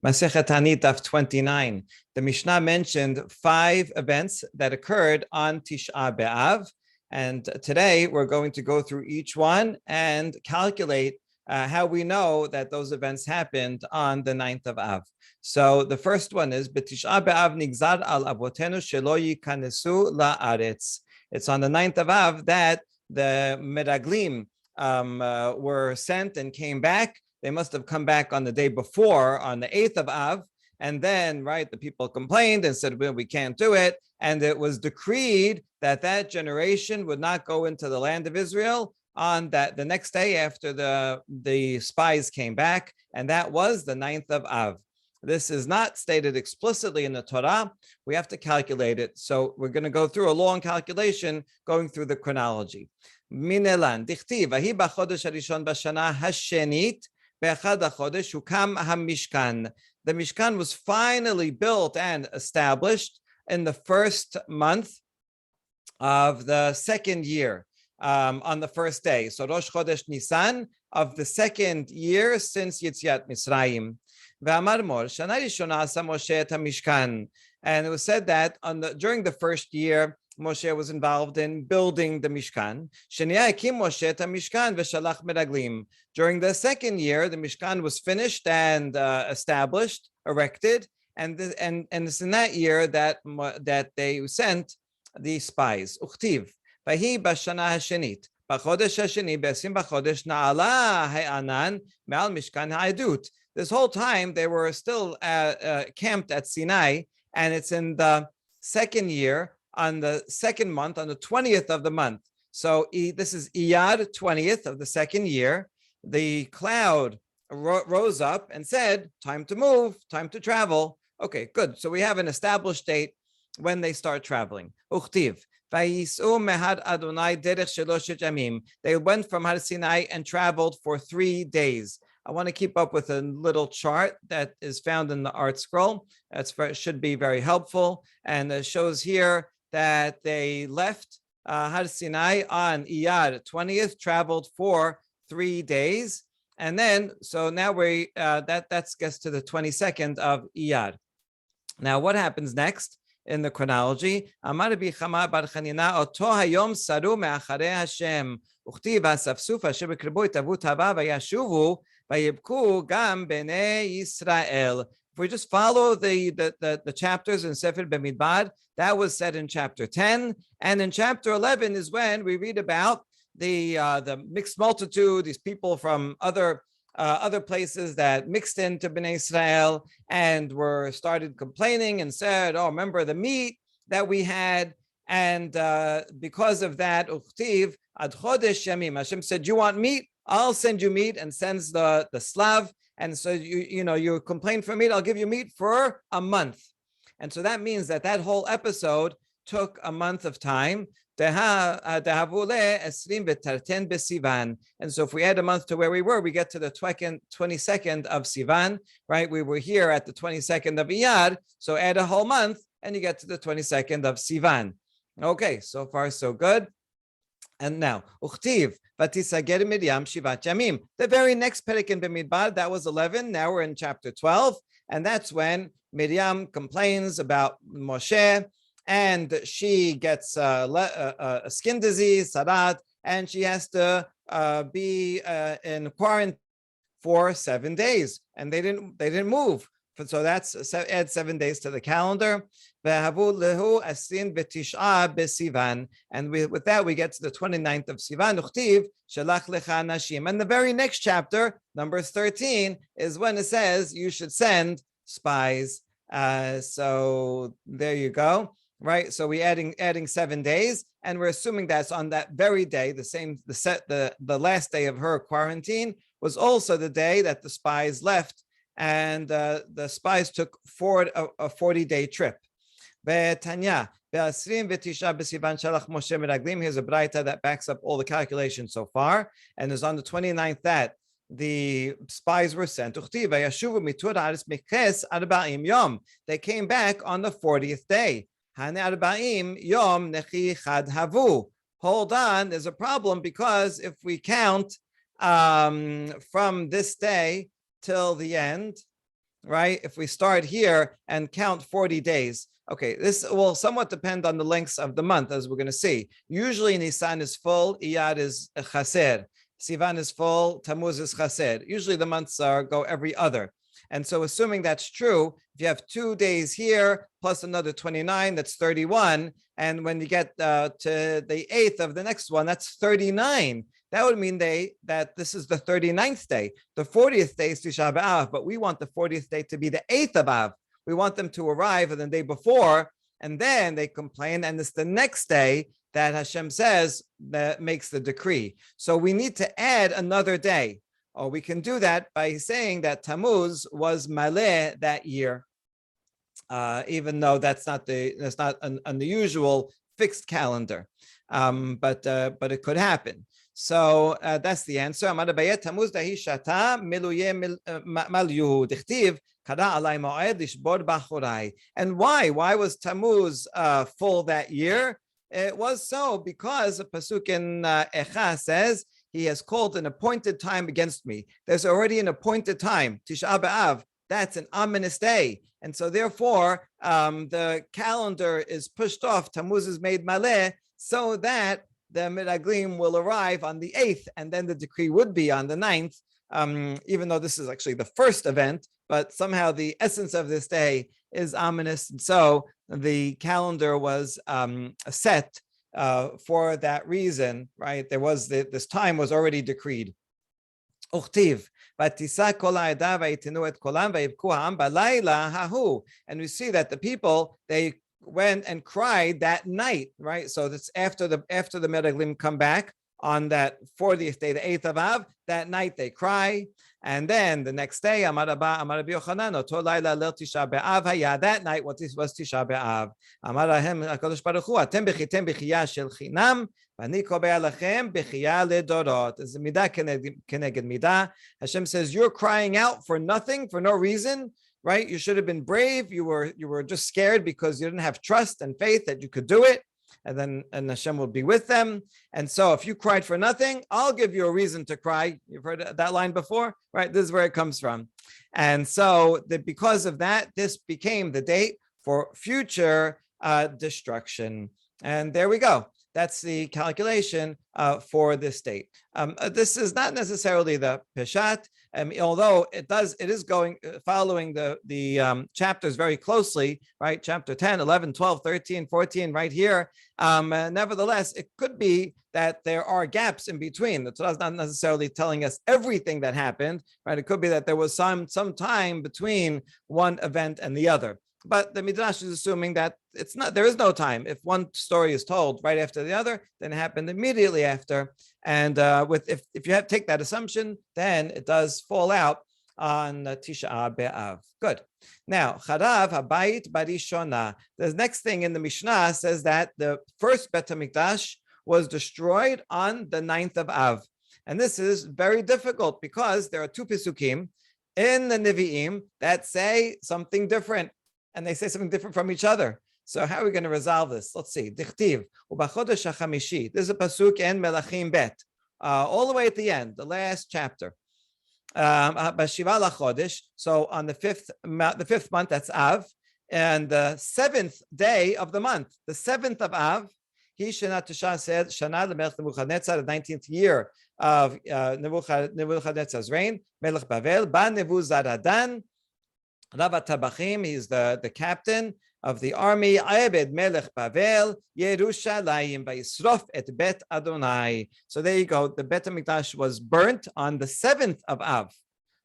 Masechet Taanit, daf 29. The Mishnah mentioned 5 events that occurred on Tisha B'Av, and today we're going to go through each one and calculate how we know that those events happened on the 9th of Av. So the first one is B'Tisha B'Av nigzar al avotenu shelo yikanesu la'aretz. It's on the 9th of Av that the Meraglim were sent and came back. They must have come back on the day before, on the 8th of Av, and then, right, the people complained and said, well, we can't do it, and it was decreed that that generation would not go into the land of Israel on that the next day after the spies came back, and that was the 9th of Av. This is not stated explicitly in the Torah. We have to calculate it. So we're going to go through a long calculation going through the chronology. Minelan, dichtiv, vahi b'chodesh harishon b'shana hashenit, be'echad hachodesh hukam hamishkan. The Mishkan was finally built and established in the first month of the second year, on the first day. So Rosh Chodesh Nisan of the second year since Yetziat Mitzrayim. And it was said that during the first year, Moshe was involved in building the Mishkan. During the second year, the Mishkan was finished and established, erected, and it's in that year that they sent the spies. Uchtiv, vahi b'shana hashenit, b'chodesh hasheni, b'esim b'chodesh na'ala ha'anan me'al Mishkan ha'edut. This whole time, they were still camped at Sinai, and it's in the second year, on the second month, on the 20th of the month. So this is Iyar 20th of the second year. The cloud rose up and said, time to move, time to travel. Okay, good. So we have an established date when they start traveling. Uchtiv. They went from Har Sinai and traveled for 3 days. I want to keep up with a little chart that is found in the art scroll. It should be very helpful. And it shows here that they left Har Sinai on Iyar 20th, traveled for 3 days. And then, so now that gets to the 22nd of Iyar. Now, what happens next in the chronology? Amar Rabbi Chama bar Chanina, oto hayom saru me'acharei Hashem, uchtiv asafsuf asher b'kribui tavut haba vayashuvu vayibku gam b'nei Yisrael. If we just follow the chapters in Sefer B'Midbar, that was said in chapter 10, and in chapter 11 is when we read about the mixed multitude, these people from other places that mixed into Bnei Israel and started complaining and said, oh, remember the meat that we had, and because of that, Uchtiv ad chodesh yamim, Hashem said, you want meat? I'll send you meat, and sends the slav. And so you complain for meat, I'll give you meat for a month. And so that means that whole episode took a month of time. And so if we add a month to where we were, we get to the 22nd of Sivan, right? We were here at the 22nd of Iyar, so add a whole month and you get to the 22nd of Sivan. Okay, so far so good. And now, Uchtiv, Vatisager Miriam Shivat Yamim. The very next perek in B'Midbar, that was 11. Now we're in chapter 12. And that's when Miriam complains about Moshe, and she gets a skin disease, sarat, and she has to be in quarantine for 7 days. And they didn't move. So that's add 7 days to the calendar. And with that, we get to the 29th of Sivan. And the very next chapter, numbers 13, is when it says you should send spies. So there you go. Right. So we're adding 7 days, and we're assuming that's on that very day, the last day of her quarantine was also the day that the spies left. And the spies took forward a 40-day trip. Here's a braita that backs up all the calculations so far. And it's on the 29th that the spies were sent. They came back on the 40th day. Hold on, there's a problem, because if we count from this day till the end, right? If we start here and count 40 days, okay, this will somewhat depend on the lengths of the month, as we're going to see. Usually Nisan is full, Iyar is chaser, Sivan is full, Tammuz is chaser. Usually the months go every other. And so assuming that's true, if you have 2 days here plus another 29, that's 31. And when you get to the 8th of the next one, that's 39. That would mean that this is the 39th day. The 40th day is Tisha B'Av, but we want the 40th day to be the 8th of Av. We want them to arrive on the day before, and then they complain, and it's the next day that Hashem says that makes the decree. So we need to add another day. Or we can do that by saying that Tammuz was Maleh that year, even though that's not an usual fixed calendar, but it could happen. So that's the answer. And why? Why was Tammuz full that year? It was so because a pasuk in Echa says, he has called an appointed time against me. There's already an appointed time, Tisha B'Av. That's an ominous day. And so therefore, the calendar is pushed off. Tammuz is made maleh so that the Miraglim will arrive on the 8th, and then the decree would be on the 9th, even though this is actually the first event, but somehow the essence of this day is ominous. And so the calendar was set for that reason, right? There was this time was already decreed. Uchtiv, and we see that the people, they went and cried that night, right? So that's after the Meraglim come back on that 40th day, the 8th of Av. That night they cry, and then the next day, that night what was Tisha B'Av. Hashem says, you're crying out for nothing, for no reason, right? You should have been brave. You were just scared because you didn't have trust and faith that you could do it. And Hashem will be with them. And so if you cried for nothing, I'll give you a reason to cry. You've heard that line before, right? This is where it comes from. And so because of that, this became the date for future destruction. And there we go. That's the calculation for this date. This is not necessarily the Peshat, although it is going following the chapters very closely, right? Chapter 10, 11, 12, 13, 14, right here. Nevertheless, it could be that there are gaps in between. The Torah is not necessarily telling us everything that happened, right? It could be that there was some time between one event and the other. But the Midrash is assuming that there is no time. If one story is told right after the other, then it happened immediately after. And if you take that assumption, then it does fall out on Tisha B'Av. Good. Now, Charav Habayit Barishona. The next thing in the Mishnah says that the first Bet HaMikdash was destroyed on the 9th of Av. And this is very difficult because there are two Pesukim in the Nevi'im that say something different. And they say something different from each other. So how are we going to resolve this? Let's see. Dichtiv, u'bachodesh hachamishi. This is a pasuk in Melachim Bet, all the way at the end, the last chapter. Bashiva lachodesh. So on the fifth month, that's Av, and the 7th day of the month, the 7th of Av, he Shana Tisha said, Shana lemelech Nebuchadnezzar, the 19th year of Nebuchadnezzar's reign. Melech Bavel, ba Nebuzaradan. Rav Tabachim, he's the captain of the army. Ayebed Melech Bavel, Yerushalayim, Vayisrof et Bet Adonai. So there you go. The Bet HaMikdash was burnt on the 7th of Av.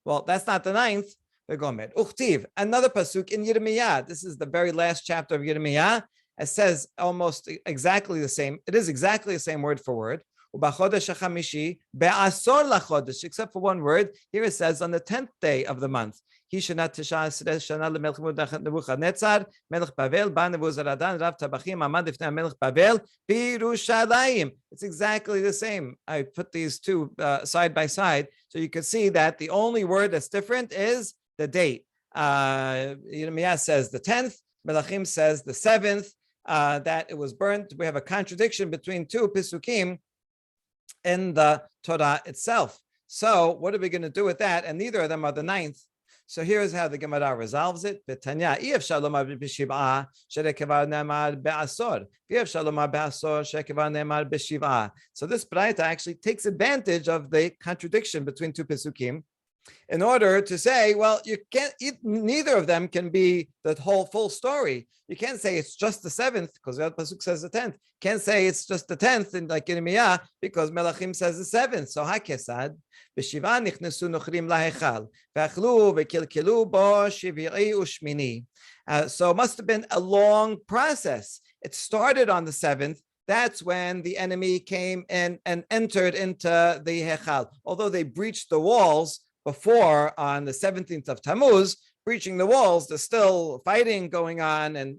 Well, that's not the 9th. Vegomer. Uchtiv, another pasuk in Yirmiyah. This is the very last chapter of Yirmiyah. It says almost exactly the same. It is exactly the same word for word. Ubachodesh hachamishi be'asor lachodesh, except for one word. Here it says on the 10th day of the month. He Shana Tisha Shana lemelech Nebuchadnezzar melech Bavel ba Nebuzaradan Rav Tabachim amad lifnei melech Bavel b'Yerushalayim. It's exactly the same. I put these two side by side so you can see that the only word that's different is the date. Yirmiyah says the 10th. Melachim says the 7th. That it was burnt. We have a contradiction between two Pesukim in the Torah itself. So what are we going to do with that? And neither of them are the 9th. So here's how the Gemara resolves it. B'tanya, Efshar lomar b'shiv'a she'kevar ne'amar be'asor. Efshar lomar be'asor she'kevar ne'amar b'shiv'a. So this Braita actually takes advantage of the contradiction between two Pesukim in order to say, well, you can't, neither of them can be the whole full story. You can't say it's just the 7th because the other pasuk says the 10th. Can't say it's just the 10th in like Yirmiyah because Melachim says the 7th. So hakesad b'shiva nichnesu nochrim lahechal v'achlu v'kilkilu bo shiviri ushmini. So it must have been a long process. It started on the 7th. That's when the enemy came in and entered into the Hechal. Although they breached the walls before on the 17th of Tammuz, breaching the walls, there's still fighting going on and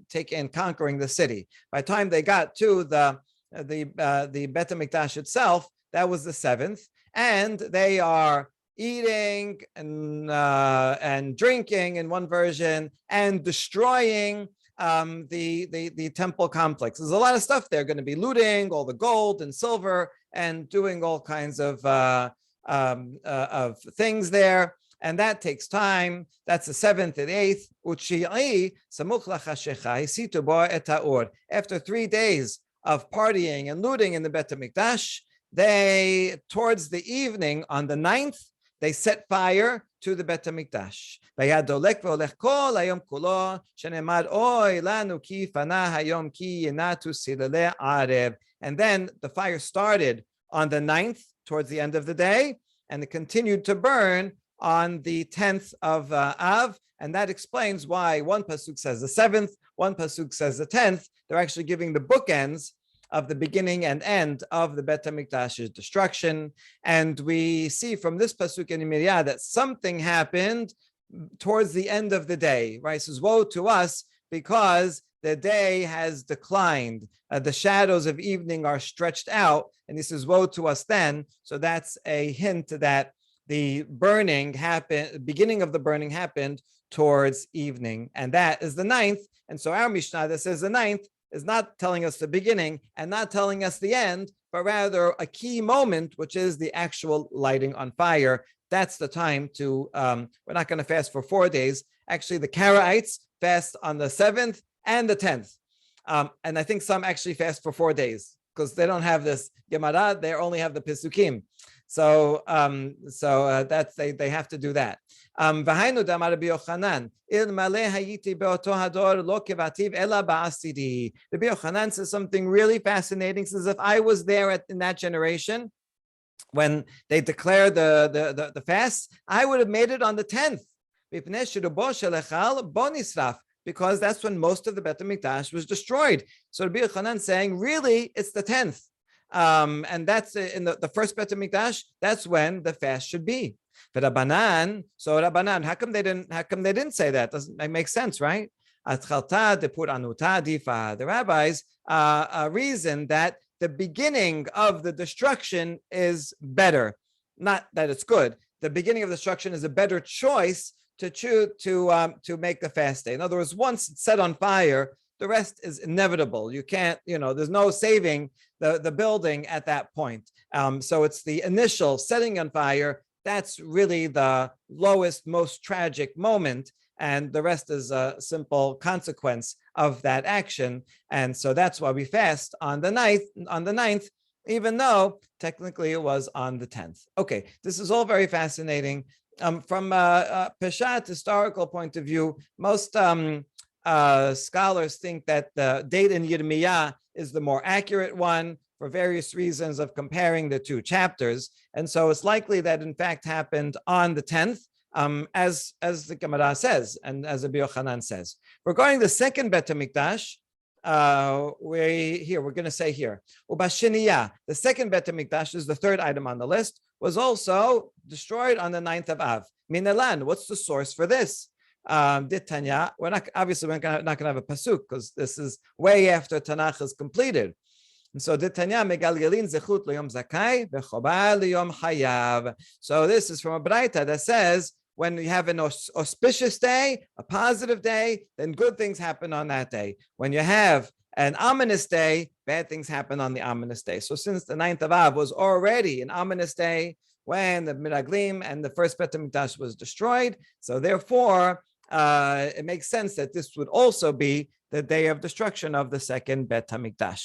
conquering the city. By the time they got to the Bet HaMikdash itself, that was the 7th, and they are eating and drinking in one version and destroying the temple complex. There's a lot of stuff there. Going to be looting all the gold and silver and doing all kinds of things there, and that takes time. That's the 7th and 8th. After 3 days of partying and looting in the Bet HaMikdash, they, towards the evening on the 9th, they set fire to the Bet HaMikdash. And then the fire started on the 9th, towards the end of the day, and it continued to burn on the 10th of Av, and that explains why one pasuk says the 7th, one pasuk says the 10th. They're actually giving the bookends of the beginning and end of the Bet HaMikdash's destruction. And we see from this pasuk in Yirmiyah that something happened towards the end of the day, right? It says, woe to us because the day has declined. The shadows of evening are stretched out. And he says, woe to us then. So that's a hint that the burning happened, beginning of the burning happened towards evening. And that is the 9th. And so our Mishnah that says the 9th is not telling us the beginning and not telling us the end, but rather a key moment, which is the actual lighting on fire. That's the time to, we're not going to fast for 4 days. Actually, the Karaites fast on the 7th and the 10th. And I think some actually fast for 4 days because they don't have this Gemara, they only have the Pesukim. So that's they have to do that. V'hainu damar Rabbi Yochanan ilmale hayiti beoto hador lo kevativ ela ba'asiri. Rabbi Yochanan says something really fascinating. Says if I was there in that generation when they declared the fast, I would have made it on the 10th. Because that's when most of the Bet HaMikdash was destroyed. So Rabbi Yochanan saying, really, it's the 10th. And that's in the first Bet HaMikdash, that's when the fast should be. But Rabbanan, how come they didn't say that? That makes sense, right? The rabbis reason that the beginning of the destruction is better. Not that it's good. The beginning of the destruction is a better choice to choose to make the fast day. In other words, once it's set on fire, the rest is inevitable. You can't, there's no saving the building at that point. So it's the initial setting on fire. That's really the lowest, most tragic moment. And the rest is a simple consequence of that action. And so that's why we fast on the 9th, even though technically it was on the 10th. Okay, this is all very fascinating. From a Peshat historical point of view, most scholars think that the date in Yirmiyah is the more accurate one for various reasons of comparing the two chapters. And so it's likely that in fact happened on the 10th, as the Gemara says, and as Rabbi Yochanan says. Regarding the second Bet HaMikdash, we're going to say here, Ubashiniya, the second Bet HaMikdash is the third item on the list, was also destroyed on the 9th of Av. Minalan, what's the source for this? Ditanya, we're not going to have a pasuk because this is way after Tanakh is completed. And so Ditanya megalgelin zechut liyom zakai v'choba liyom hayav. So this is from a Braita that says when you have an auspicious day, a positive day, then good things happen on that day. When you have an ominous day, bad things happen on the ominous day. So since the 9th of Av was already an ominous day, when the Miraglim and the first Bet HaMikdash was destroyed. So therefore, it makes sense that this would also be the day of destruction of the second Bet HaMikdash.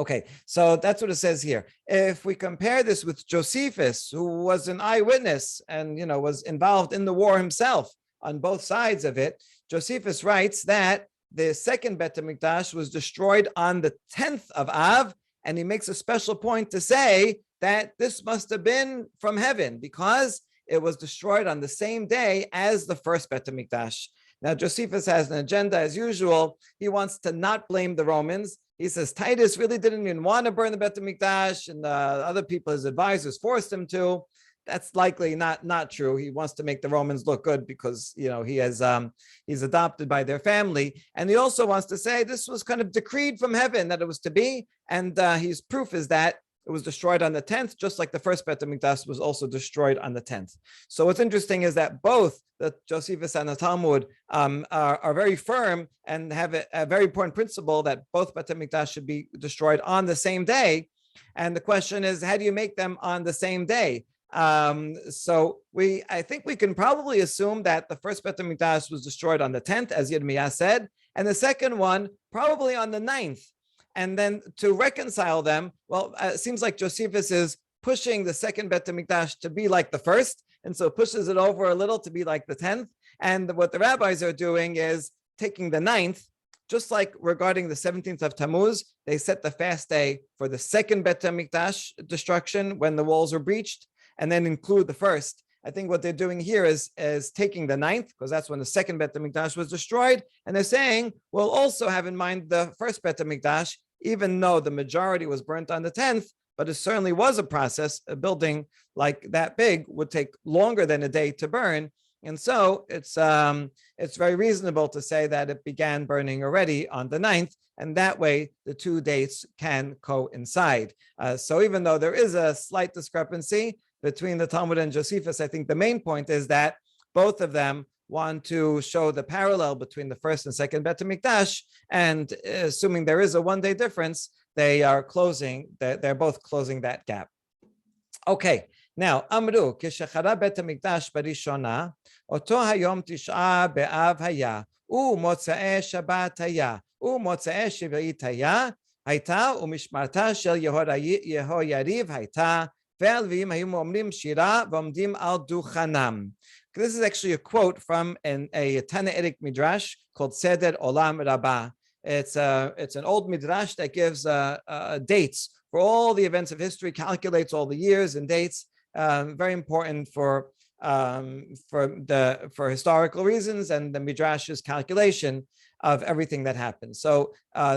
Okay, so that's what it says here. If we compare this with Josephus, who was an eyewitness and was involved in the war himself on both sides of it, Josephus writes that the second Bet HaMikdash was destroyed on the 10th of Av, and he makes a special point to say that this must have been from heaven because it was destroyed on the same day as the first Bet HaMikdash. Now, Josephus has an agenda as usual. He wants to not blame the Romans. He says Titus really didn't even want to burn the Bet HaMikdash, and other people, his advisors, forced him to. That's likely not true. He wants to make the Romans look good because he's adopted by their family, and he also wants to say this was kind of decreed from heaven that it was to be. And his proof is that it was destroyed on the 10th, just like the first Bet HaMikdash was also destroyed on the 10th. So what's interesting is that both the Josephus and the Talmud are very firm and have a very important principle that both Bet HaMikdash should be destroyed on the same day. And the question is, how do you make them on the same day? So I think we can probably assume that the first Bet HaMikdash was destroyed on the 10th, as Yirmiyah said, and the second one probably on the 9th. And then to reconcile them, well, it seems like Josephus is pushing the second Bet HaMikdash to be like the first, and so pushes it over a little to be like the 10th. And what the rabbis are doing is taking the 9th, just like regarding the 17th of Tammuz, they set the fast day for the second Bet HaMikdash destruction when the walls were breached, and then include the first. I think what they're doing here is taking the 9th, because that's when the second Bet HaMikdash was destroyed, and they're saying, we'll also have in mind the first Bet HaMikdash, even though the majority was burnt on the 10th, but it certainly was a process. A building like that big would take longer than a day to burn. And so it's very reasonable to say that it began burning already on the 9th, and that way the two dates can coincide. So even though there is a slight discrepancy between the Talmud and Josephus, I think the main point is that both of them want to show the parallel between the first and second Bet HaMikdash, and assuming there is a one-day difference, they're both closing that gap. Okay, now, Amru, כשחרב בית המקדש בראשונה, אותו היום תשעה באב היה, ומוצאי שבת היה, ומוצאי שביעית הייתה, ומשמרתה של יהויריב הייתה, והלוויים היו אומרים שירה ועומדים על דוכנם. This is actually a quote from a Taanit midrash called Seder Olam Rabbah. It's an old midrash that gives dates for all the events of history, calculates all the years and dates. Very important for historical reasons and the midrash's calculation of everything that happened. So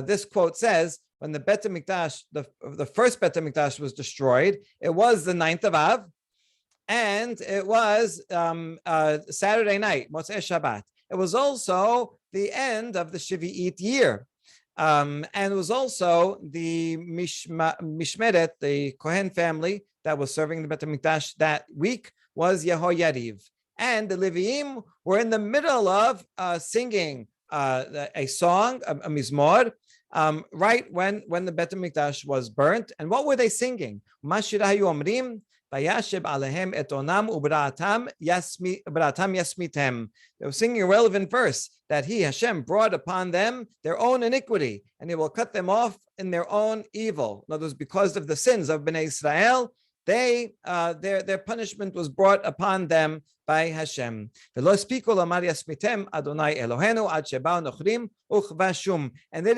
this quote says, when the Bet HaMikdash, the first Bet HaMikdash was destroyed, it was the 9th of Av, and it was Saturday night, Motzei Shabbat. It was also the end of the Shvi'it year. And it was also the Mishmeret, the Kohen family that was serving the Bet HaMikdash that week, was Yehoyariv. And the Leviim were in the middle of singing a song, a mizmor, right when the Bet HaMikdash was burnt. And what were they singing? Mashirayu omrim, Vayashib alehem et onam ubratam yasmitem. They were singing a relevant verse that He, Hashem, brought upon them their own iniquity, and He will cut them off in their own evil. In other words, because of the sins of Bnei Israel, their punishment was brought upon them by Hashem. And they didn't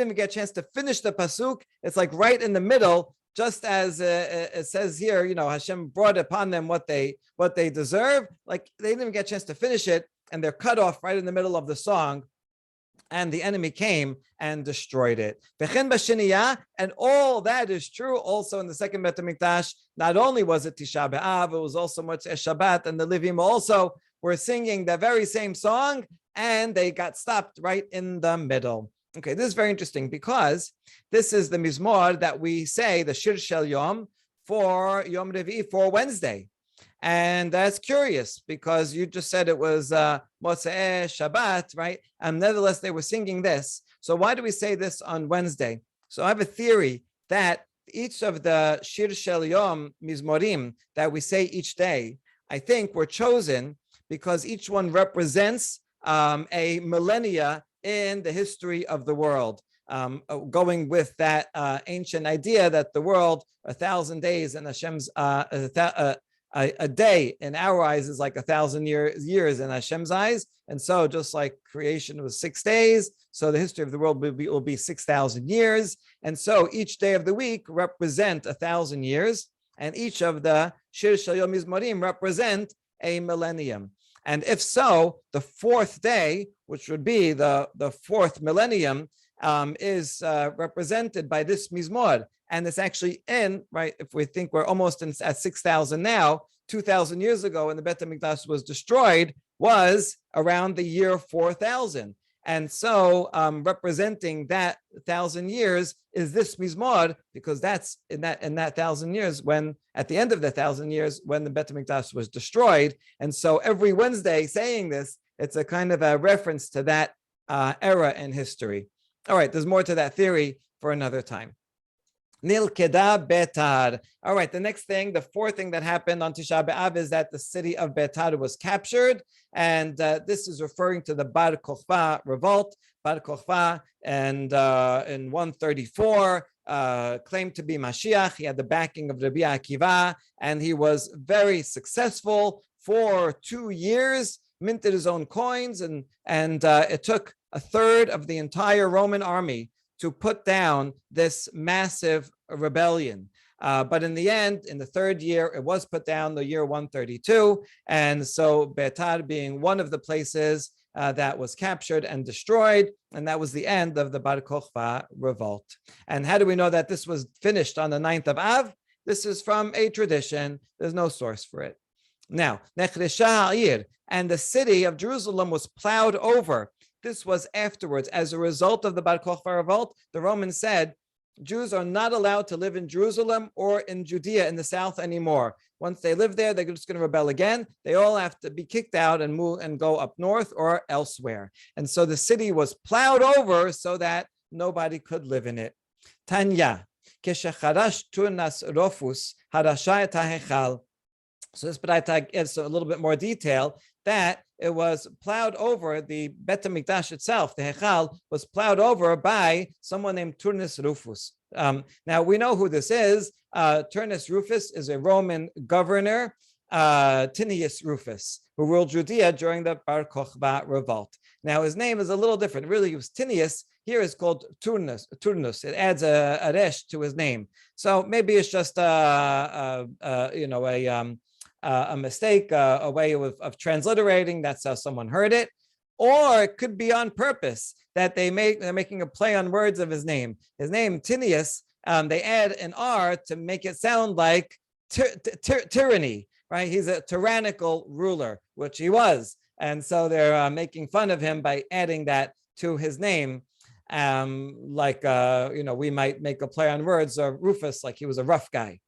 even get a chance to finish the pasuk. It's like right in the middle, just as it says here, Hashem brought upon them what they deserve. Like they didn't even get a chance to finish it, and they're cut off right in the middle of the song. And the enemy came and destroyed it. And all that is true also in the second Bet HaMikdash. Not only was it Tisha B'Av, it was also Motzei Shabbat, and the Levim also were singing the very same song, and they got stopped right in the middle. Okay, this is very interesting because this is the Mizmor that we say, the Shir Shel Yom, for Yom Revi'i, for Wednesday. And that's curious because you just said it was Motzei Shabbat, right? And nevertheless, they were singing this. So why do we say this on Wednesday? So I have a theory that each of the Shir Shel Yom Mizmorim that we say each day, I think were chosen because each one represents a millennia in the history of the world. Going with that ancient idea that the world, 1,000 days in Hashem's, a day in our eyes is like 1,000 years in Hashem's eyes. And so just like creation was 6 days, so the history of the world will be 6,000 years. And so each day of the week represent 1,000 years, and each of the Shir Shel Yom Mizmorim represent a millennium. And if so, the fourth day, which would be the fourth millennium, is represented by this mizmor. And it's actually right, if we think we're almost at 6,000 now, 2,000 years ago when the Bet HaMikdash was destroyed, was around the year 4,000. And so representing that 1,000 years is this mizmor, because that's in that 1,000 years, when at the end of the 1,000 years when the Bet HaMikdash was destroyed. And so every Wednesday saying this, it's a kind of a reference to that era in history. All right, there's more to that theory for another time. Nilkeda Betad. All right, the next thing, the fourth thing that happened on Tisha B'Av is that the city of Betad was captured. And this is referring to the Bar Kokhba revolt. Bar Kokhba, and in 134, claimed to be Mashiach. He had the backing of Rabbi Akiva, and he was very successful for 2 years, minted his own coins, and it took a third of the entire Roman army to put down this massive rebellion. But in the end, in the third year, it was put down, the year 132. And so Betad being one of the places that was captured and destroyed, and that was the end of the Bar Kokhba revolt. And how do we know that this was finished on the 9th of Av? This is from a tradition. There's no source for it. Now, Nechresha Ha'ir, and the city of Jerusalem was plowed over. This was afterwards. As a result of the Bar Kokhba revolt, the Romans said, Jews are not allowed to live in Jerusalem or in Judea in the south anymore. Once they live there, they're just going to rebel again. They all have to be kicked out and move and go up north or elsewhere. And so the city was plowed over so that nobody could live in it. Tanya, Keshacharash Turnas Rofus Harasha et HaHechal. So this Baraita gives a little bit more detail, that it was plowed over, the Bet HaMikdash itself, the Hechal, was plowed over by someone named Turnus Rufus. Now, we know who this is. Turnus Rufus is a Roman governor, Tinius Rufus, who ruled Judea during the Bar Kokhba revolt. Now, his name is a little different. Really, he was Tinius. Here is called Turnus. It adds a resh to his name. So maybe it's just a mistake, a way of transliterating. That's how someone heard it. Or it could be on purpose that they're making a play on words of his name. His name, Tinius, they add an R to make it sound like tyranny, right? He's a tyrannical ruler, which he was. And so they're making fun of him by adding that to his name. We might make a play on words, Rufus, like he was a rough guy.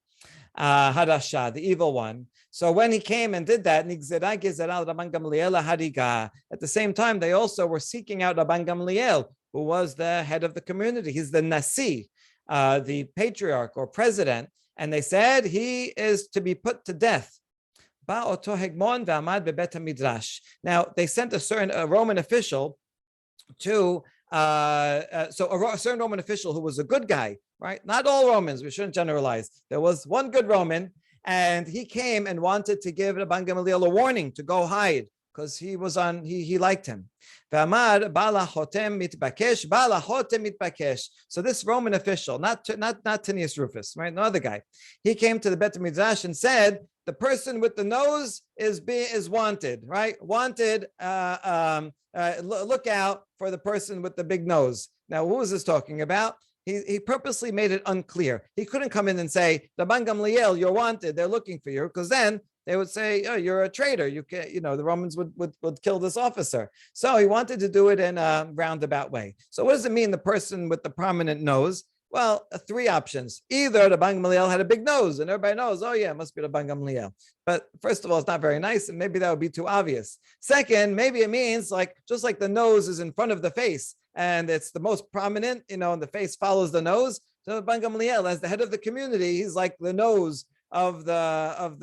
Harasha, the evil one. So when he came and did that, at the same time, they also were seeking out Rabban Gamliel, who was the head of the community. He's the Nasi, the patriarch or president. And they said he is to be put to death. Now, they sent a Roman official to, a certain Roman official who was a good guy, right? Not all Romans, we shouldn't generalize. There was one good Roman, and he came and wanted to give Rabban Gamaliel a warning to go hide, because he liked him. So this Roman official, not Tinius Rufus, right? Another guy, he came to the Bet HaMikdash and said, the person with the nose is wanted, right? Wanted, look out for the person with the big nose. Now, who is this talking about? He purposely made it unclear. He couldn't come in and say, Rabban Gamliel, you're wanted, they're looking for you, because then they would say, oh, you're a traitor. You can, the Romans would kill this officer. So he wanted to do it in a roundabout way. So what does it mean, the person with the prominent nose? Well, 3 options. Either Rabban Gamliel had a big nose and everybody knows, oh yeah, it must be Rabban Gamliel. But first of all, it's not very nice, and maybe that would be too obvious. Second, maybe it means just like the nose is in front of the face and it's the most prominent, and the face follows the nose. So Rabban Gamliel, as the head of the community, he's like the nose of the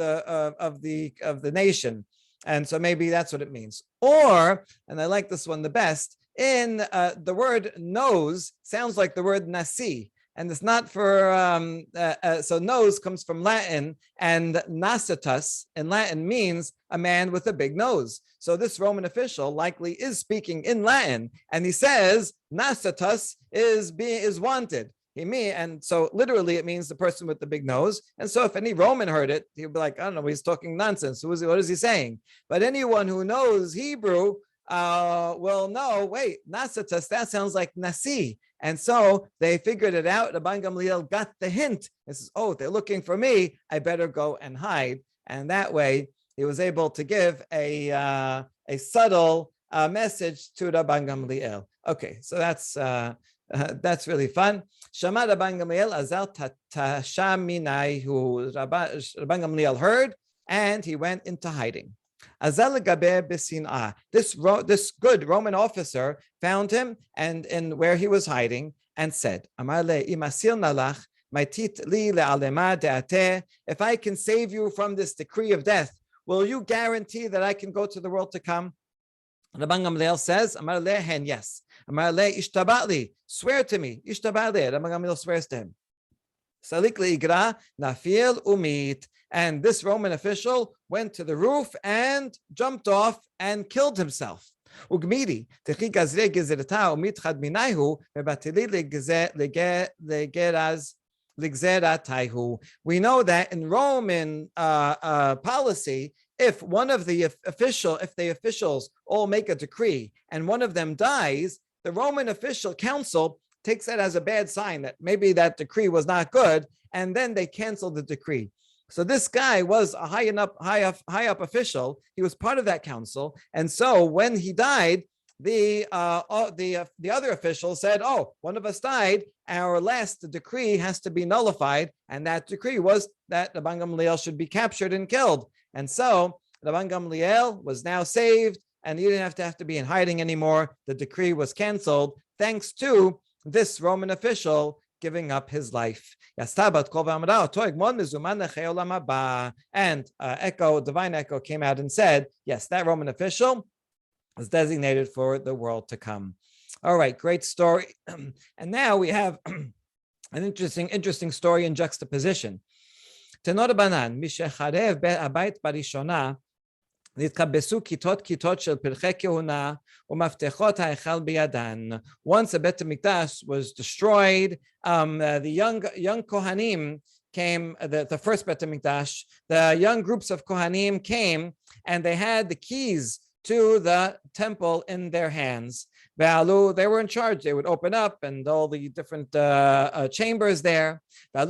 nation. And so maybe that's what it means. Or, and I like this one the best, in the word nose sounds like the word nasi. And it's not for, so nose comes from Latin, and nasatus in Latin means a man with a big nose. So this Roman official likely is speaking in Latin, and he says nasatus is wanted. And so literally it means the person with the big nose. And so if any Roman heard it, he'd be like, I don't know, he's talking nonsense. What is he saying? But anyone who knows Hebrew will know, wait, nasatus, that sounds like nasi. And so they figured it out. Rabban Gamliel got the hint. He says, oh, they're looking for me. I better go and hide. And that way he was able to give a subtle message to Rabban Gamliel. Okay, so that's really fun. Shama Rabban Gamliel azal tashaminai, who Rabban Gamliel heard, and he went into hiding. Azal gabe b'sin'ah. This good Roman officer found him and in where he was hiding and said, Amar le imasil nalach maitit li le'alema de'ateh. If I can save you from this decree of death, will you guarantee that I can go to the world to come? Rabban Gamliel says, Amar le hen, yes. Amar le ishtabatli, swear to me. Ishtabatli. Rabban Gamliel swears to him. Salik li'igra nafil umit. And this Roman official went to the roof and jumped off and killed himself. Ugmiri, techi gazre gezerata umit chad minayhu mebatili ligzeratayhu. We know that in Roman policy, if one of the officials all make a decree and one of them dies, the Roman official council takes that as a bad sign that maybe that decree was not good, and then they cancel the decree. So this guy was a high up official. He was part of that council, and so when he died, the other official said, "Oh, one of us died. Our last decree has to be nullified," and that decree was that Rabban Gamliel should be captured and killed. And so Rabban Gamliel was now saved, and he didn't have to be in hiding anymore. The decree was canceled thanks to this Roman official giving up his life. And divine echo came out and said, yes, that Roman official is designated for the world to come. All right, great story. And now we have an interesting story in juxtaposition. Tenor banan, mishecharev be'abayit barishona, נתקבצו כיתות של פרחי כהונה ומפתחות ההיכל בידן. Once the Bet HaMikdash was destroyed, the young Kohanim came, the first Bet HaMikdash, the young groups of Kohanim came and they had the keys to the temple in their hands. They were in charge. They would open up and all the different chambers there. You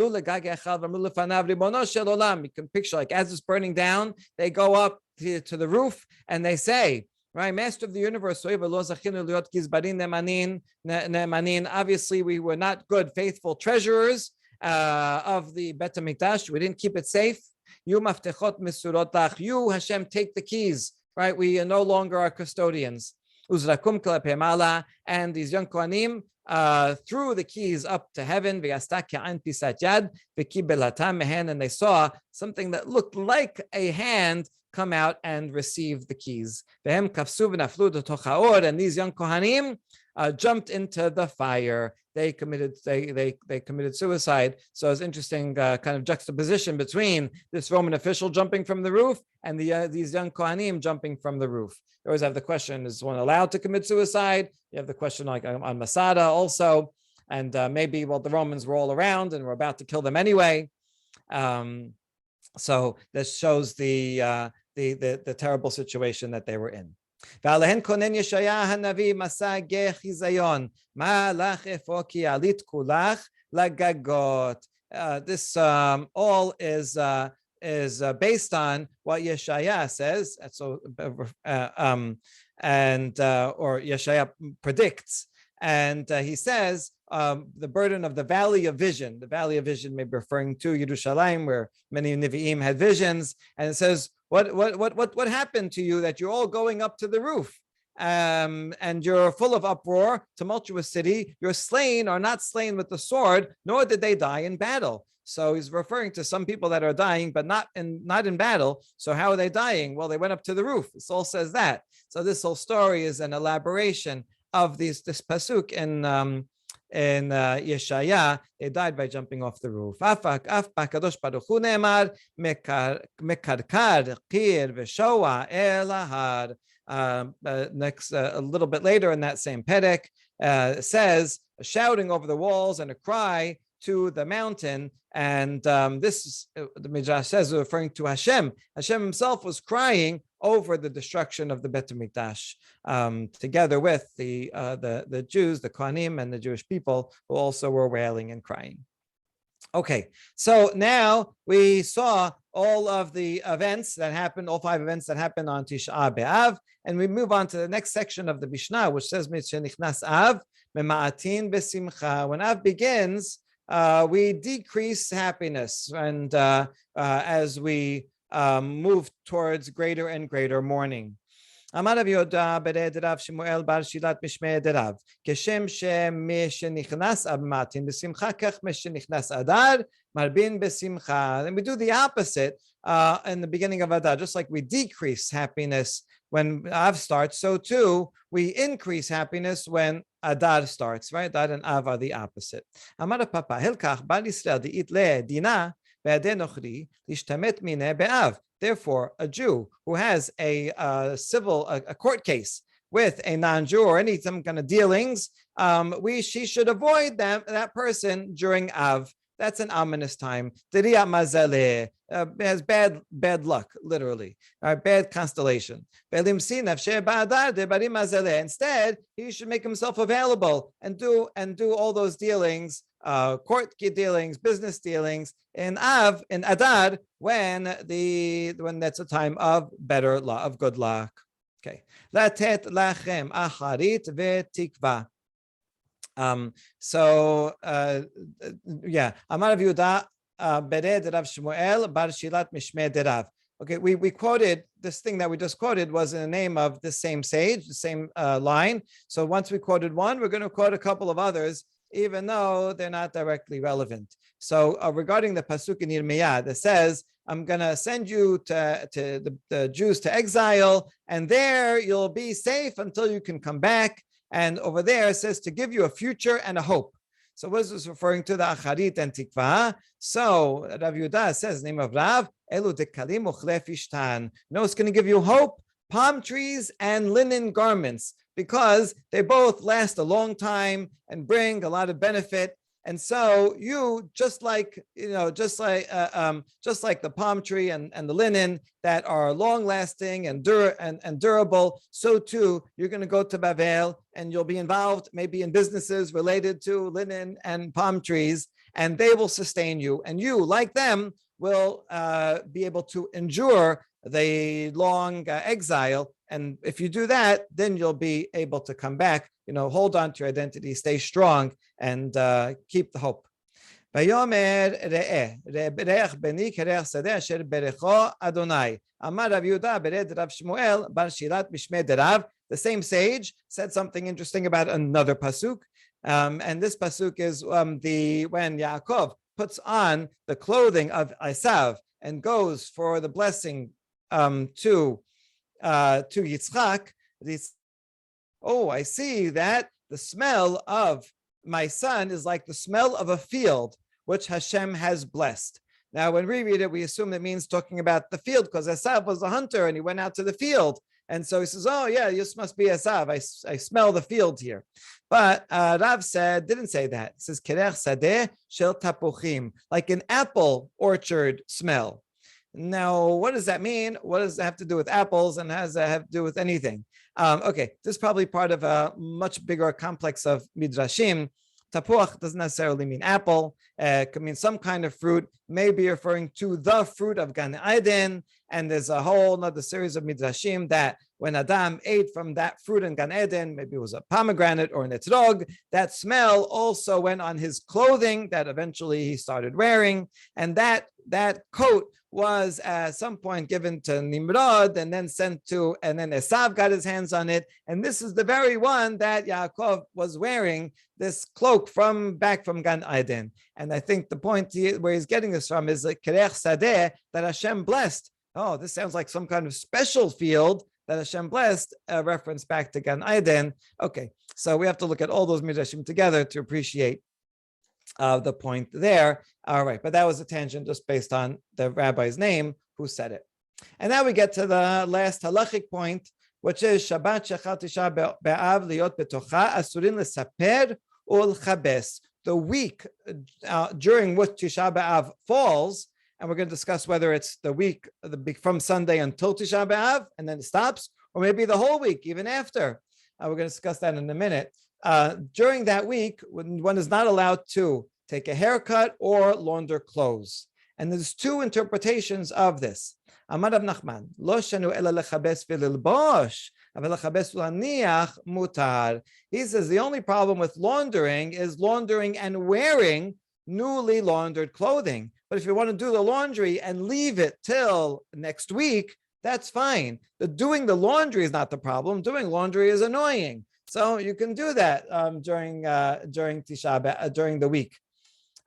can picture, like, as it's burning down, they go up to the roof and they say, right, Master of the Universe, obviously we were not good, faithful treasurers of the Bet HaMikdash. We didn't keep it safe. You, Hashem, take the keys. Right, we are no longer our custodians. And these young Kohanim threw the keys up to heaven, and they saw something that looked like a hand come out and receive the keys. And these young Kohanim jumped into the fire. They committed suicide. So it's interesting kind of juxtaposition between this Roman official jumping from the roof and these young Kohanim jumping from the roof. You always have the question, is one allowed to commit suicide? You have the question like on Masada also, and maybe, well, the Romans were all around and were about to kill them anyway. So this shows the terrible situation that they were in. ועליהן כונן ישעיה הנביא מסע גה חיזיון, מה לך אפוא כי עלית כולך לגגות. This all is based on what Yeshaya says, or Yeshaya predicts, and he says the burden of the valley of vision. The valley of vision may be referring to Yerushalayim, where many Nevi'im had visions, and it says, what happened to you that you're all going up to the roof? and you're full of uproar, tumultuous city. Your slain are not slain with the sword, nor did they die in battle. So he's referring to some people that are dying, but not in battle. So how are they dying? Well, they went up to the roof. This all says that. So this whole story is an elaboration of this pasuk in Yeshaya. They died by jumping off the roof. Afak kadosh baruch hu ne'emar mekarkar qir v'shoa el ahar. Next, a little bit later in that same Perek, says shouting over the walls and a cry to the mountain. And this is, the Midrash says, referring to Hashem. Hashem himself was crying over the destruction of the Bet HaMikdash, together with the Jews, the Kohanim, and the Jewish people who also were wailing and crying. Okay, so now we saw all of the events that happened, all 5 events that happened on Tisha B'Av, and we move on to the next section of the Mishnah, which says, "Nichnas Av mema'atin b'simcha." When Av begins, we decrease happiness, and as we move towards greater and greater mourning. אמר רב יהודה ברד רב שמואל בר שילת משמי דרב, כשם שמשנכנס אב ממעטין בשמחה, כך משנכנס אדר מרבין בשמחה. And we do the opposite in the beginning of Adar. Just like we decrease happiness when Av starts, so too we increase happiness when Adar starts, right? Adar and Av are the opposite. אמר פאפא, הלקח בר ישראל דאית לדינה בידי נוכרי להשתמט מיניה באב. Therefore, a Jew who has a court case with a non-Jew or some kind of dealings, she should avoid that person during Av. That's an ominous time. Diriya mazaleh has bad luck, literally, bad constellation. Instead, he should make himself available and do all those dealings, court dealings, business dealings in Av, in Adar, when that's a time of better luck, of good luck. Okay. Latet lachem acharit vetikva. Amar Rav Yehuda bered Rav Shmuel bar Shilat Mishmei derav. Okay, we quoted this thing that we just quoted was in the name of the same sage, the same line. So once we quoted one, we're going to quote a couple of others, even though they're not directly relevant. So regarding the pasuk in Yirmiyah that says, I'm going to send you to the Jews to exile, and there you'll be safe until you can come back. And over there it says to give you a future and a hope. So what is this referring to? The acharit and tikva. So Rav Yehuda says, name of Rav, elu dekalim uchle fishtan. No, it's going to give you hope, palm trees and linen garments, because they both last a long time and bring a lot of benefit. And so you, just like the palm tree and the linen that are long-lasting and durable, so too you're going to go to Bavel and you'll be involved maybe in businesses related to linen and palm trees, and they will sustain you. And you, like them, will be able to endure the long exile. And if you do that, then you'll be able to come back, hold on to your identity, stay strong, and keep the hope. ויאמר ראה, ברך בני כרך שדה אשר ברכו אדוני. אמר רב יהודה ברד רב שמואל בר שירת משמי דרב. The same sage said something interesting about another pasuk. And this pasuk is when Yaakov puts on the clothing of Esav and goes for the blessing to Yitzchak. I see that the smell of my son is like the smell of a field which Hashem has blessed. Now, when we read it, we assume it means talking about the field, because Esav was a hunter and he went out to the field. And so he says, oh yeah, this must be Esav. I smell the field here. But Rav didn't say that. It says, Kerech sadeh shel tapuchim, like an apple orchard smell. Now, what does that mean? What does that have to do with apples, and how does that have to do with anything? Okay, this is probably part of a much bigger complex of midrashim. Tapuach doesn't necessarily mean apple. It could mean some kind of fruit, maybe referring to the fruit of Gan Eden. And there's a whole other series of midrashim that when Adam ate from that fruit in Gan Eden, maybe it was a pomegranate or an etrog, that smell also went on his clothing that eventually he started wearing. And that coat was at some point given to Nimrod and then sent to, and then Esav got his hands on it. And this is the very one that Yaakov was wearing, this cloak back from Gan Eden. And I think the point where he's getting this from is like Kerech Sadeh, that Hashem blessed. Oh, this sounds like some kind of special field that Hashem blessed, a reference back to Gan Eden. Okay, so we have to look at all those midrashim together to appreciate the point there. All right, but that was a tangent just based on the rabbi's name who said it. And now we get to the last halachic point, which is Shabbat shechal tisha b'av liot betocha asurin lesaper ulchabes. The week during which Tisha B'Av falls, and we're going to discuss whether it's the week from Sunday until Tisha B'Av and then it stops, or maybe the whole week even after. We're going to discuss that in a minute. During that week, one is not allowed to take a haircut or launder clothes. And there's two interpretations of this. Amar Rav Nachman, lo shanu ela lechabes v'lilbosh, aval lechabes v'laniach mutar. He says the only problem with laundering is laundering and wearing newly laundered clothing. But if you want to do the laundry and leave it till next week, that's fine. Doing the laundry is not the problem. Doing laundry is annoying. So you can do that during Tisha B'Av, during the week.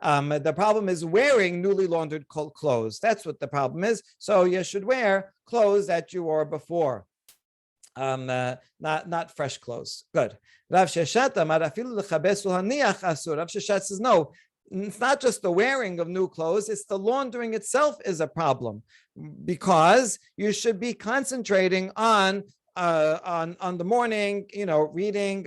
The problem is wearing newly laundered clothes. That's what the problem is. So you should wear clothes that you wore before, not fresh clothes. Good. Rav Sheshat says no. It's not just the wearing of new clothes, it's the laundering itself is a problem, because you should be concentrating on the morning, reading,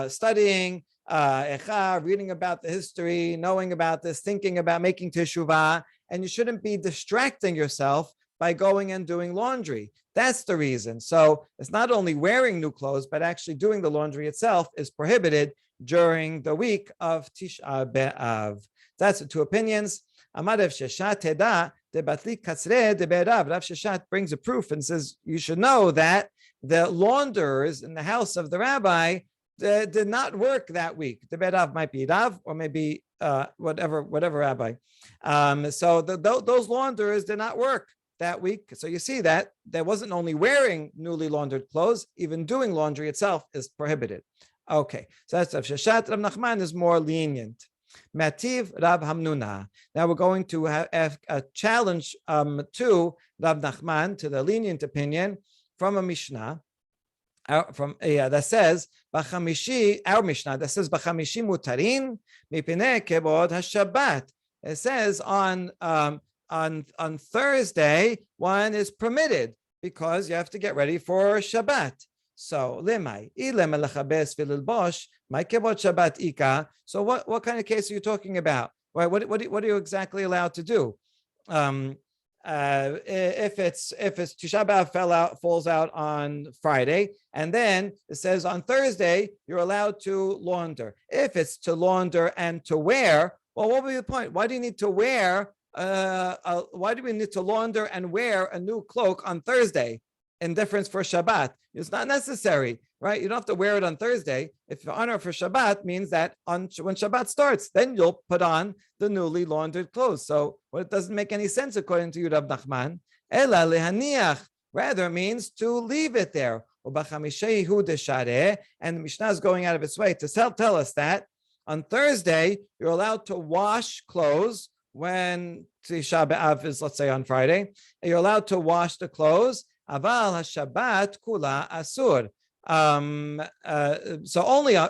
studying, reading about the history, knowing about this, thinking about making teshuvah, and you shouldn't be distracting yourself by going and doing laundry. That's the reason. So it's not only wearing new clothes, but actually doing the laundry itself is prohibited during the week of Tisha B'Av. That's the two opinions. Amar Rav Sheshat teda debatli katzre deberav. Rav Sheshat brings a proof and says you should know that the launderers in the house of the rabbi did not work that week. The berav might be Rav or maybe whatever rabbi. So those launderers did not work that week. So you see that there wasn't only wearing newly laundered clothes, even doing laundry itself is prohibited. Okay, so that's Rav Sheshat. Rav Nachman is more lenient. Mativ Rav Hamnuna. Now we're going to have a challenge to Rav Nachman, to the lenient opinion from a Mishnah. That says B'chamishi, our Mishnah that says B'chamishi mutarin mipnei kebod haShabbat. It says on Thursday one is permitted because you have to get ready for Shabbat. So lemai ilem lechabes v'lilbosh my kebod Shabbat ika. So what kind of case are you talking about? What are you exactly allowed to do? If it's Tisha B'Av falls out on Friday, and then it says on Thursday you're allowed to launder. If it's to launder and to wear, well, what would be the point? Why do you need to wear? Why do we need to launder and wear a new cloak on Thursday in difference for Shabbat? It's not necessary, right? You don't have to wear it on Thursday. If you honor for Shabbat, means that when Shabbat starts, then you'll put on the newly laundered clothes. So it doesn't make any sense according to you, Rav Nachman. Ela lehaniach, rather means to leave it there. And the Mishnah is going out of its way to tell us that on Thursday you're allowed to wash clothes when Tisha B'Av is, let's say, on Friday. You're allowed to wash the clothes. Aval haShabbat kula asur. So only on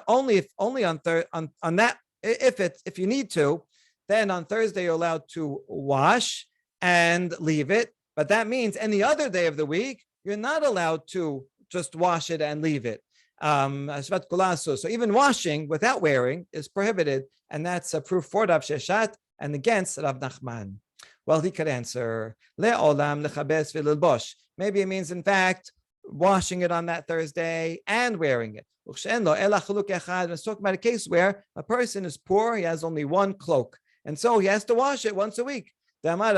that, if you need to, then on Thursday you're allowed to wash and leave it. But that means any other day of the week you're not allowed to just wash it and leave it. So even washing without wearing is prohibited, and that's a proof for Rav Sheshat and against Rav Nachman. Well, he could answer le'olam lechabes v'lilbosh. Maybe it means, in fact, washing it on that Thursday and wearing it. Let's talk about a case where a person is poor, he has only one cloak, and so he has to wash it once a week. There's a not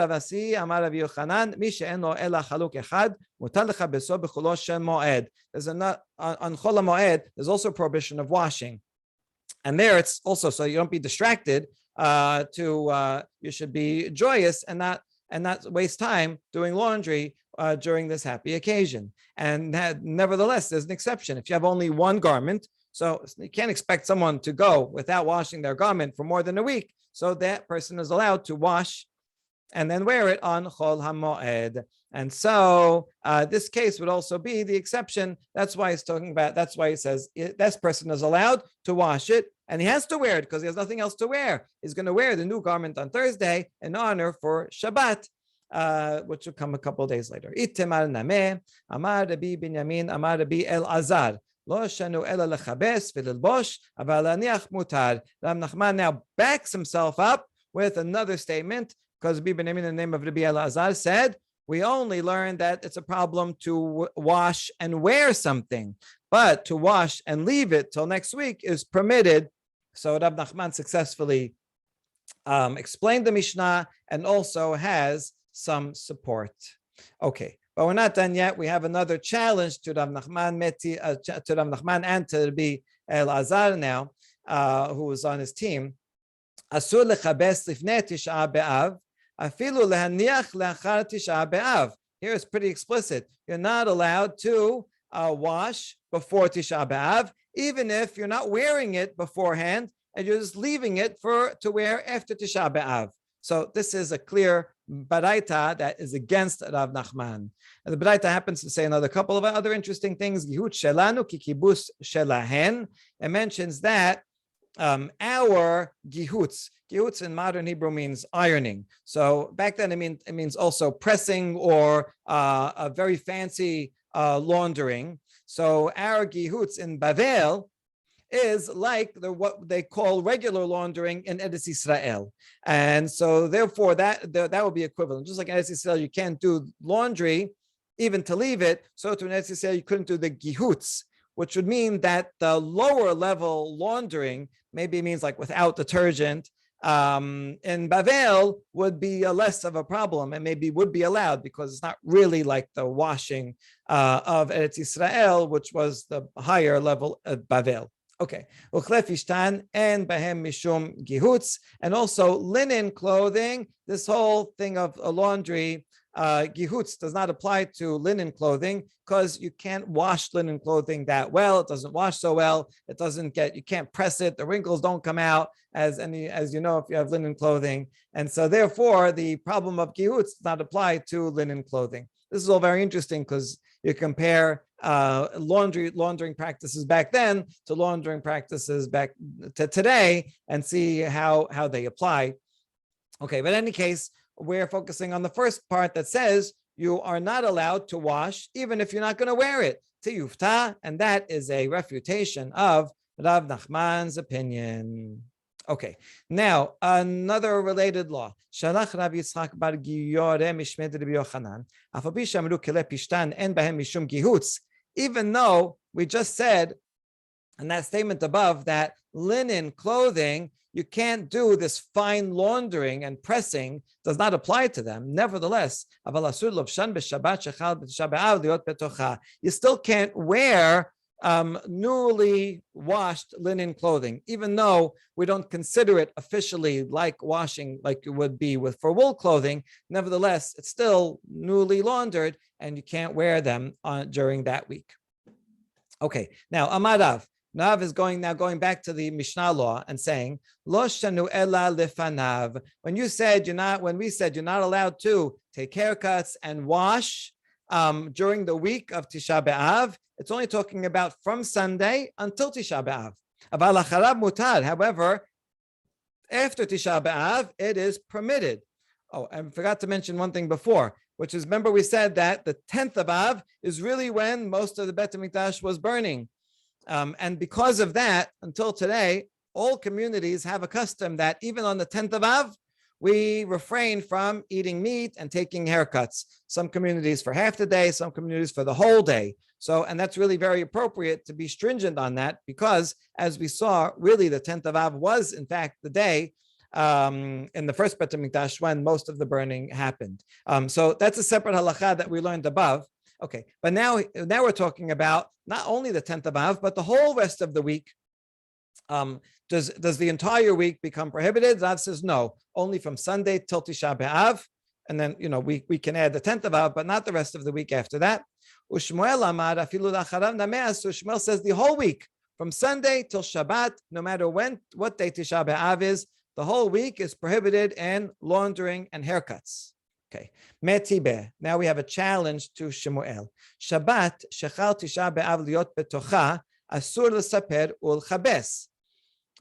on Chol HaMoed, there's also a prohibition of washing. And there it's also, so you don't be distracted, you should be joyous and not and not waste time doing laundry during this happy occasion. And nevertheless, there's an exception. If you have only one garment, so you can't expect someone to go without washing their garment for more than a week. So that person is allowed to wash and then wear it on Chol HaMoed. And so this case would also be the exception. That's why he's talking about, that's why he says this person is allowed to wash it and he has to wear it because he has nothing else to wear. He's going to wear the new garment on Thursday in honor for Shabbat, which will come a couple of days later. Itemar nameh, Amar Rabbi Binyamin, Amar Rabbi El-Azar. Lo shanu ela lechabes v'lilbosh, aval laniach mutar. Rav Nachman now backs himself up with another statement because Rabbi Binyamin, in the name of Rabbi El-Azar, said, we only learned that it's a problem to wash and wear something, but to wash and leave it till next week is permitted. So Rav Nachman successfully explained the Mishnah and also has some support. Okay, but we're not done yet. We have another challenge to Rav Nachman and to Rabbi El-Azar now, who was on his team. Asur lechabes lifnei Tisha B'Av, afilu lehaniach leachar Tisha B'Av. Here it's pretty explicit. You're not allowed to wash before Tisha B'Av, even if you're not wearing it beforehand and you're just leaving it to wear after Tisha B'Av. So this is a clear baraita that is against Rav Nachman. And the baraita happens to say another couple of other interesting things. Gihut shelanu ki kibus shelahen. It mentions that our gihuts in modern Hebrew means ironing. So back then it means also pressing or a very fancy laundering. So our gihuts in Bavel is like what they call regular laundering in Eretz Yisrael. And so therefore that would be equivalent. Just like in Eretz Yisrael, you can't do laundry even to leave it. So to Eretz Yisrael, you couldn't do the gihuts, which would mean that the lower level laundering maybe means like without detergent in Bavel would be less of a problem and maybe would be allowed because it's not really like the washing of Eretz Yisrael, which was the higher level at Bavel. Okay, and bahem mishum gihuts, and also linen clothing. This whole thing of a laundry, gihuts does not apply to linen clothing because you can't wash linen clothing that well. It doesn't wash so well. It doesn't you can't press it. The wrinkles don't come out as you know if you have linen clothing, and so therefore the problem of gihuts does not apply to linen clothing. This is all very interesting because you compare laundering practices back then to laundering practices back to today and see how they apply. Okay, but in any case, we're focusing on the first part that says you are not allowed to wash even if you're not going to wear it. Tiyufta, and that is a refutation of Rav Nachman's opinion. Okay, now another related law. Shalach Rav Yitzchak bar Giyore mishmed Rabbi Yochanan. Afabi shamru kele pishtan en bahem mishum gihuts. Even though we just said in that statement above that linen clothing, you can't do this fine laundering and pressing, does not apply to them. Nevertheless, you still can't wear newly washed linen clothing, even though we don't consider it officially like washing like it would be for wool clothing. Nevertheless, it's still newly laundered and you can't wear them during that week. Okay, now Amarav. Nav is going back to the Mishnah law and saying, Lo shanu ela lefanav. When we said you're not allowed to take haircuts and wash during the week of Tisha B'Av, it's only talking about from Sunday until Tisha B'Av. Aval acharab mutar. However, after Tisha B'Av, it is permitted. Oh, I forgot to mention one thing before, which is, remember we said that the 10th of Av is really when most of the Bet HaMikdash was burning. And because of that, until today, all communities have a custom that even on the 10th of Av, we refrain from eating meat and taking haircuts. Some communities for half the day, some communities for the whole day. So, and that's really very appropriate to be stringent on that because, as we saw, really the 10th of Av was, in fact, the day in the first Bet HaMikdash when most of the burning happened. So that's a separate halacha that we learned above. Okay, but now we're talking about not only the 10th of Av, but the whole rest of the week. Does the entire week become prohibited? Rav says no, only from Sunday till Tisha B'Av. and then we can add the 10th of Av, but not the rest of the week after that. Ushmuel amar afilu lacharav nameas. Shmuel says the whole week, from Sunday till Shabbat, no matter what day Tisha B'Av is, the whole week is prohibited in laundering and haircuts. Okay. Metibe. Now we have a challenge to Shmuel. Shabbat shechal Tisha B'Av liot betocha asur l'saper ulchabes.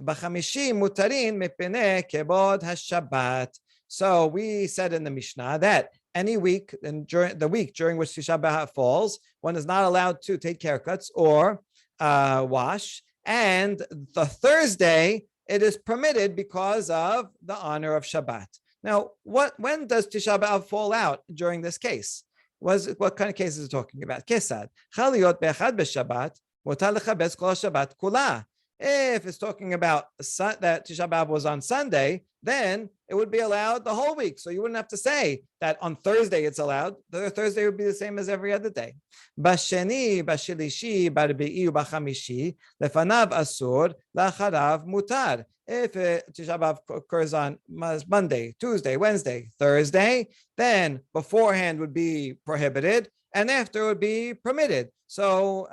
B'chamishi mutarin mepene kebod haShabbat. So we said in the Mishnah that any week and during the week during which Tisha B'Av falls, one is not allowed to take haircuts or wash, and the Thursday it is permitted because of the honor of Shabbat. Now, when does Tisha B'Av fall out during this case? What kind of cases are we talking about? Kesad chaliot be'echad b'Shabbat mutar lechabes kol Shabbat kula. If it's talking about that Tisha B'Av was on Sunday, then it would be allowed the whole week. So you wouldn't have to say that on Thursday it's allowed. The Thursday would be the same as every other day. Basheni, bashilishi, barbi'i, bachamishi, lefanav asur, lacharav mutar. If Tisha B'Av occurs on Monday, Tuesday, Wednesday, Thursday, then beforehand would be prohibited, and after would be permitted. So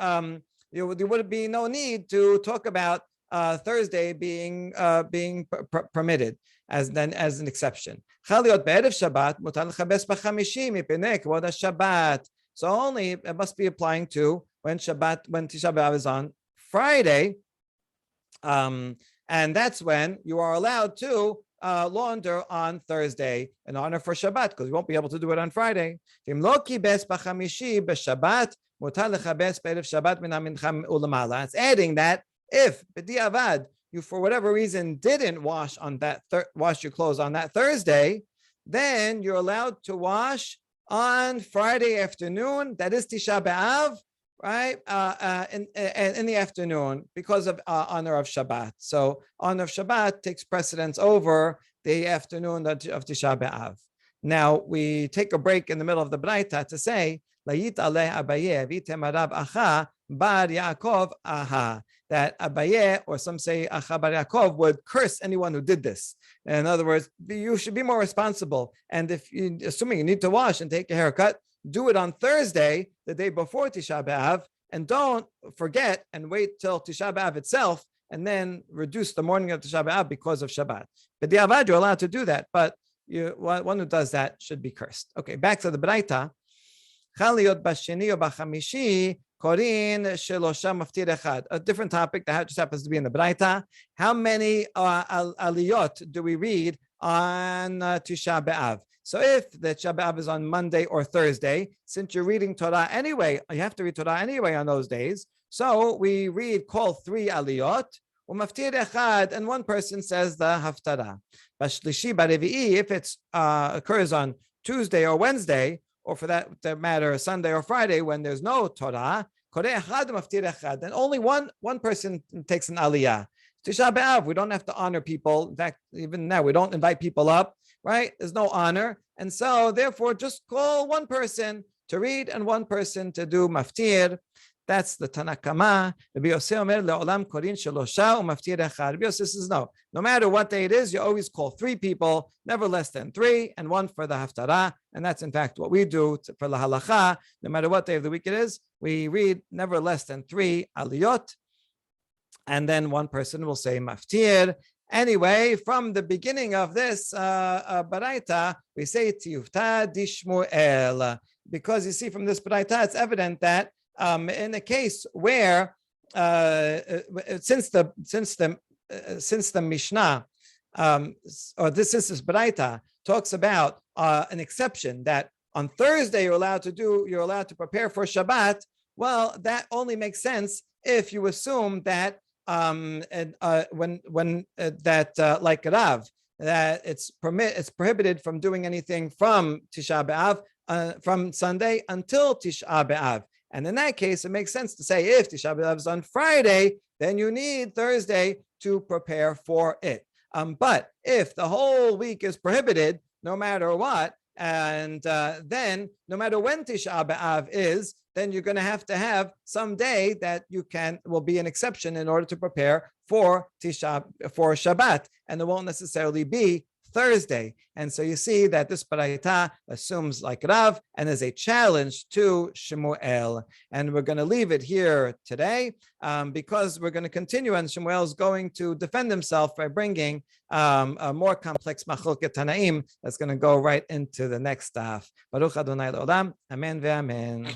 there would be no need to talk about Thursday being permitted as an exception. So only it must be applying to when Tisha B'Av is on Friday, and that's when you are allowed to launder on Thursday in honor for Shabbat, because you won't be able to do it on Friday. It's adding that if b'diavad you for whatever reason didn't wash on that wash your clothes on that Thursday, then you're allowed to wash on Friday afternoon. That is Tisha B'Av, right? In the afternoon because of honor of Shabbat. So honor of Shabbat takes precedence over the afternoon of Tisha B'Av. Now we take a break in the middle of the Braita to say Layit aleh Abaye v'temarav acha bar Yaakov aha, that Abaye, or some say acha bar Yaakov, would curse anyone who did this. In other words, you should be more responsible. And if you, assuming you need to wash and take a haircut, do it on Thursday, the day before Tisha B'Av, and don't forget and wait till Tisha B'Av itself, and then reduce the morning of Tisha B'Av because of Shabbat. But the Avad, you're allowed to do that, but one who does that should be cursed. Okay, back to the Braita. Chaliot b'sheni or b'chamishi korin shelosha maftir echad. A different topic that just happens to be in the Braita. How many aliyot do we read on Tisha B'Av? So if the Tisha B'Av is on Monday or Thursday, since you're reading Torah anyway, you have to read Torah anyway on those days. So we call 3 aliyot, umaftir echad, and one person says the haftarah. B'shlishi b'revi'i, if it occurs on Tuesday or Wednesday, or for that matter, Sunday or Friday, when there's no Torah, then only one person takes an aliyah. Tisha B'Av, we don't have to honor people. In fact, even now, we don't invite people up, right? There's no honor. And so, therefore, just call one person to read and one person to do maftir. That's the Tanakama. Rabbi Yosef Omer le'olam korin shelosha u'maftir echad. Rabbi Yosef says no matter what day it is, you always call 3 people, never less than 3, and 1 for the haftarah. And that's in fact what we do for the halacha. No matter what day of the week it is, we read never less than 3 aliyot, and then one person will say maftir. Anyway, from the beginning of this baraita, we say tiyufta dishmuel, because you see from this baraita, it's evident that in a case where since the Mishnah since this Braita talks about an exception that on Thursday you're allowed to prepare for Shabbat, well, that only makes sense if you assume that like Rav, that it's prohibited from doing anything from Tisha B'Av from Sunday until Tisha B'Av. And in that case, it makes sense to say if Tisha B'Av is on Friday, then you need Thursday to prepare for it. But if the whole week is prohibited, no matter what, and then no matter when Tisha B'Av is, then you're going to have some day that will be an exception in order to prepare for Shabbat, and it won't necessarily be Thursday. And so you see that this Baraita assumes like Rav and is a challenge to Shemuel. And we're going to leave it here today because we're going to continue, and Shemuel is going to defend himself by bringing a more complex Machlokes Tanaim that's going to go right into the next daf. Baruch Adonai L'olam. Amen ve'amen.